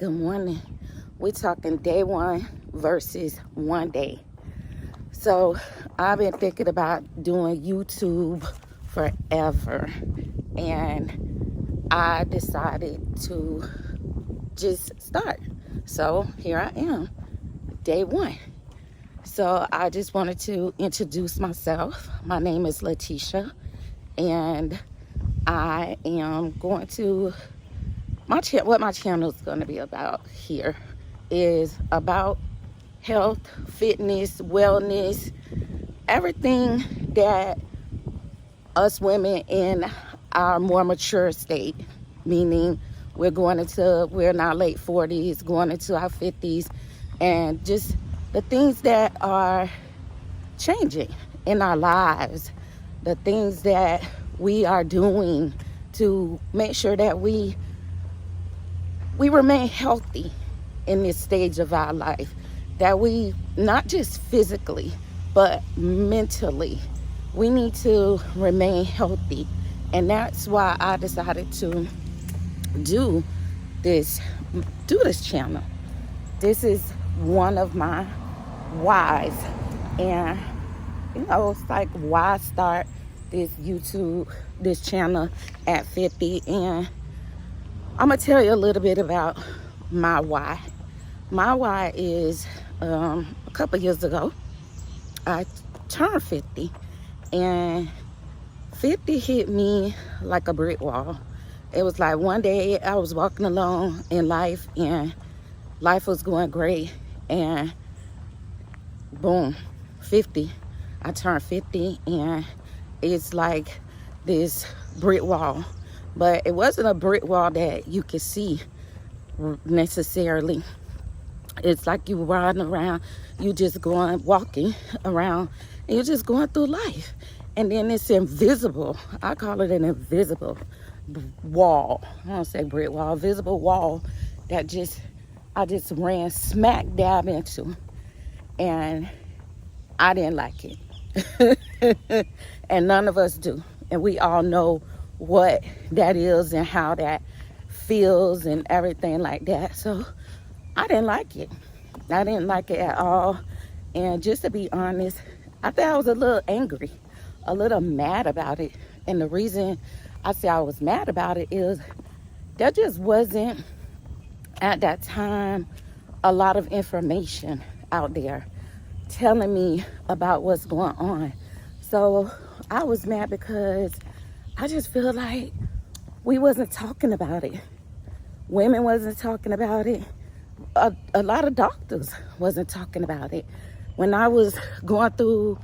Good morning. We're talking day one versus one day. So I've been thinking about doing YouTube forever, and I decided to just start. So here I am, day one. So I just wanted to introduce myself. My name is Letitia, and I am going to what my channel is going to be about here is about health, fitness, wellness, everything that us women in our more mature state, meaning we're in our late 40s, going into our 50s, and just the things that are changing in our lives, the things that we are doing to make sure that we remain healthy in this stage of our life, that we, not just physically, but mentally, we need to remain healthy. And that's why I decided to do this channel. This is one of my whys. And, it's like, why start this channel at 50? And I'm going to tell you a little bit about my why. My why is a couple years ago, I turned 50, and 50 hit me like a brick wall. It was like one day I was walking along in life, and life was going great, and boom, 50. I turned 50, and it's like this brick wall. But it wasn't a brick wall that you could see necessarily. It's like you riding around, you just walking around, and you're just going through life. And then it's invisible. I call it an invisible wall. I don't say brick wall, visible wall that I just ran smack dab into. And I didn't like it. And none of us do. And we all know what that is and how that feels and everything like that. So I didn't like it. I didn't like it at all. And just to be honest, I think I was a little angry, a little mad about it. And the reason I say I was mad about it is there just wasn't at that time a lot of information out there telling me about what's going on. So I was mad because I just feel like we wasn't talking about it. Women wasn't talking about it. A lot of doctors wasn't talking about it. When I was going through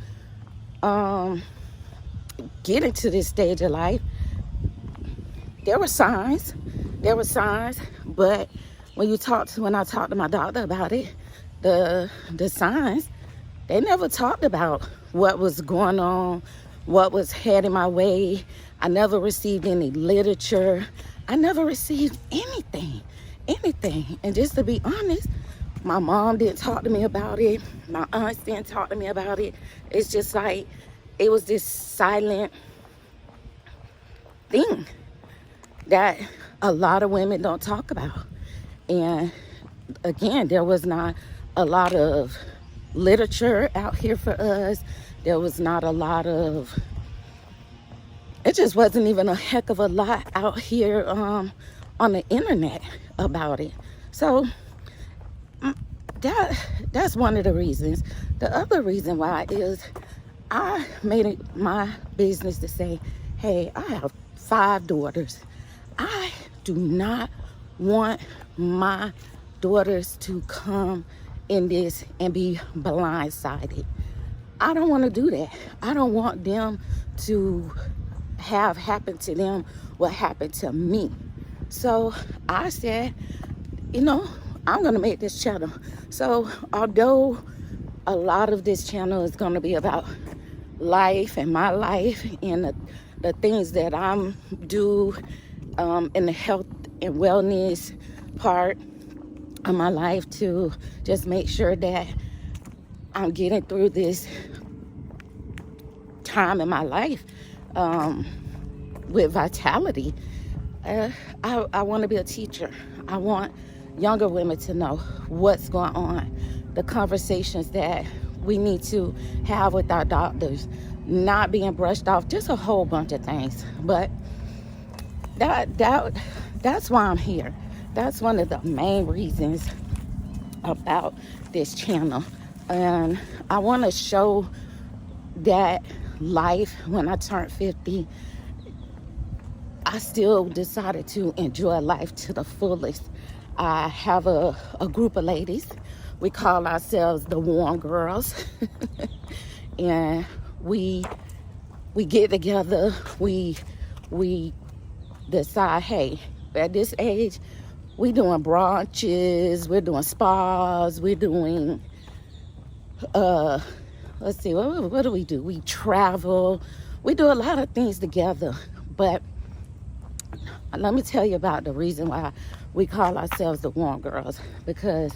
getting to this stage of life, there were signs. But when I talked to my doctor about it, the signs, they never talked about what was going on, what was heading my way. I never received any literature. I never received anything. And just to be honest, my mom didn't talk to me about it. My aunts didn't talk to me about it. It's just like, it was this silent thing that a lot of women don't talk about. And again, there was not a lot of literature out here for us. There was not a lot of, it just wasn't even a heck of a lot out here on the internet about it. So that's one of the reasons. The other reason why is I made it my business to say, hey, I have 5 daughters. I do not want my daughters to come in this and be blindsided. I don't want to do that. I don't want them to have happened to them what happened to me. So I said, I'm going to make this channel. So although a lot of this channel is going to be about life and my life and the things that I'm do in the health and wellness part of my life, to just make sure that I'm getting through this time in my life with vitality. I want to be a teacher. I want younger women to know what's going on, the conversations that we need to have with our doctors, not being brushed off, just a whole bunch of things. But that's why I'm here. That's one of the main reasons about this channel. And I want to show that life, when I turned 50, I still decided to enjoy life to the fullest. I have a group of ladies. We call ourselves the Warm Girls. And we get together, we decide, hey, at this age, we're doing brunches, we're doing spas, we're doing, let's see, what do? We travel, we do a lot of things together. But let me tell you about the reason why we call ourselves the Warm Girls. Because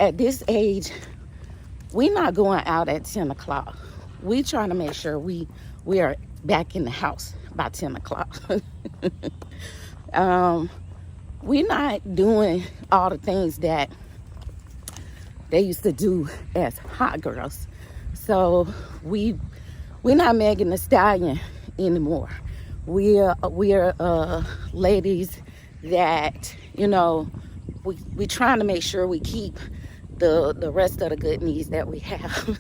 at this age, we're not going out at 10 o'clock. We trying to make sure we are back in the house by 10 o'clock. We're not doing all the things that they used to do as hot girls. So we're not Megan Thee Stallion anymore. We're ladies that, you know, we trying to make sure we keep the rest of the good needs that we have.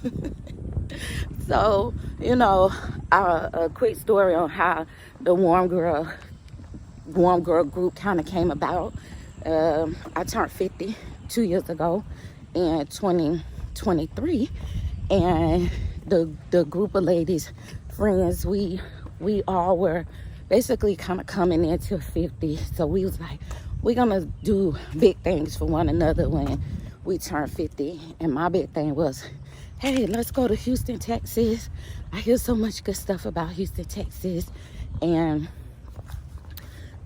So, you know, a quick story on how the Warm Girl group kind of came about. I turned 50 2 years ago in 2023, and the group of ladies, friends, we all were basically kind of coming into 50. So we was like, we're gonna do big things for one another when we turned 50. And my big thing was, hey, let's go to Houston, Texas. I hear so much good stuff about Houston, Texas. And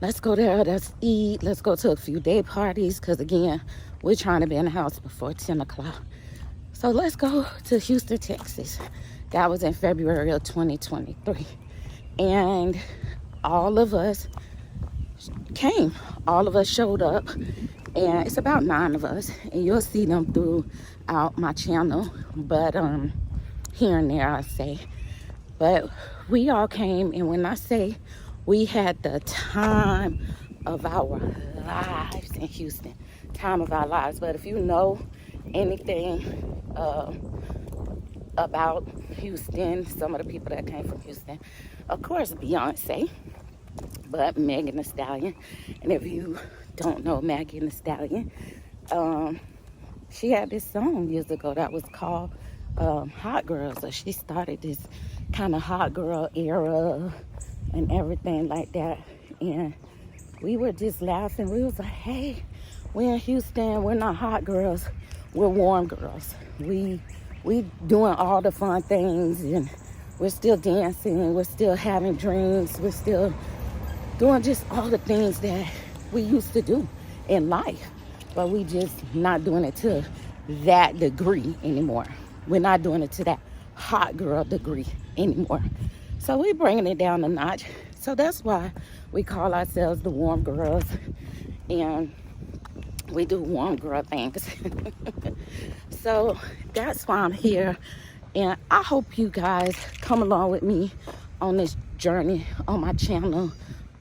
let's go there, let's eat, let's go to a few day parties. Because again, we're trying to be in the house before 10 o'clock. So let's go to Houston, Texas. That was in February of 2023. And all of us came. All of us showed up. And it's about 9 of us. And you'll see them throughout my channel. But here and there, I say. But we all came. And when I say we had the time of our lives in Houston. Time of our lives. But if you know anything about Houston, some of the people that came from Houston, of course, Beyonce, but Megan Thee Stallion. And if you don't know Megan Thee Stallion, she had this song years ago that was called Hot Girl. So she started this kind of hot girl era and everything like that. And we were just laughing. We was like, hey, we're in Houston. We're not hot girls. We're warm girls. We doing all the fun things, and we're still dancing. We're still having drinks. We're still doing just all the things that we used to do in life. But we just not doing it to that degree anymore. We're not doing it to that hot girl degree anymore. So we're bringing it down a notch. So that's why we call ourselves the Warm Girls. And we do warm girl things. So that's why I'm here. And I hope you guys come along with me on this journey on my channel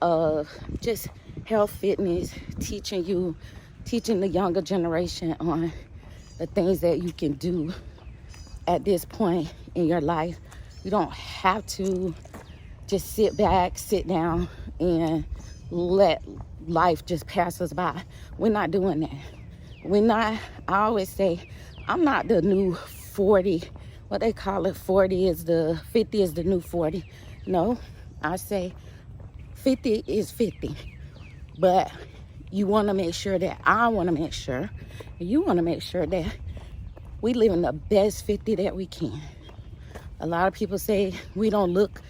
of just health, fitness, teaching the younger generation on the things that you can do at this point in your life. You don't have to just sit back, sit down, and let life just pass us by. We're not doing that. I always say, I'm not the new 40. What they call it, 50 is the new 40. No, I say 50 is 50. But you want to make sure that I want to make sure, and you want to make sure that we live in the best 50 that we can. A lot of people say we don't look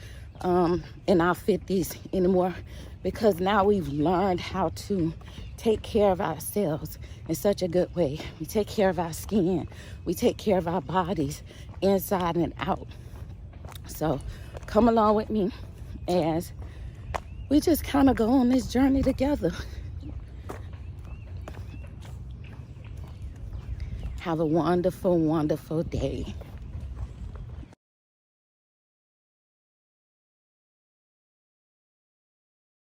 in our 50s anymore because now we've learned how to take care of ourselves in such a good way. We take care of our skin. We take care of our bodies inside and out. So come along with me as we just kind of go on this journey together. Have a wonderful, wonderful day.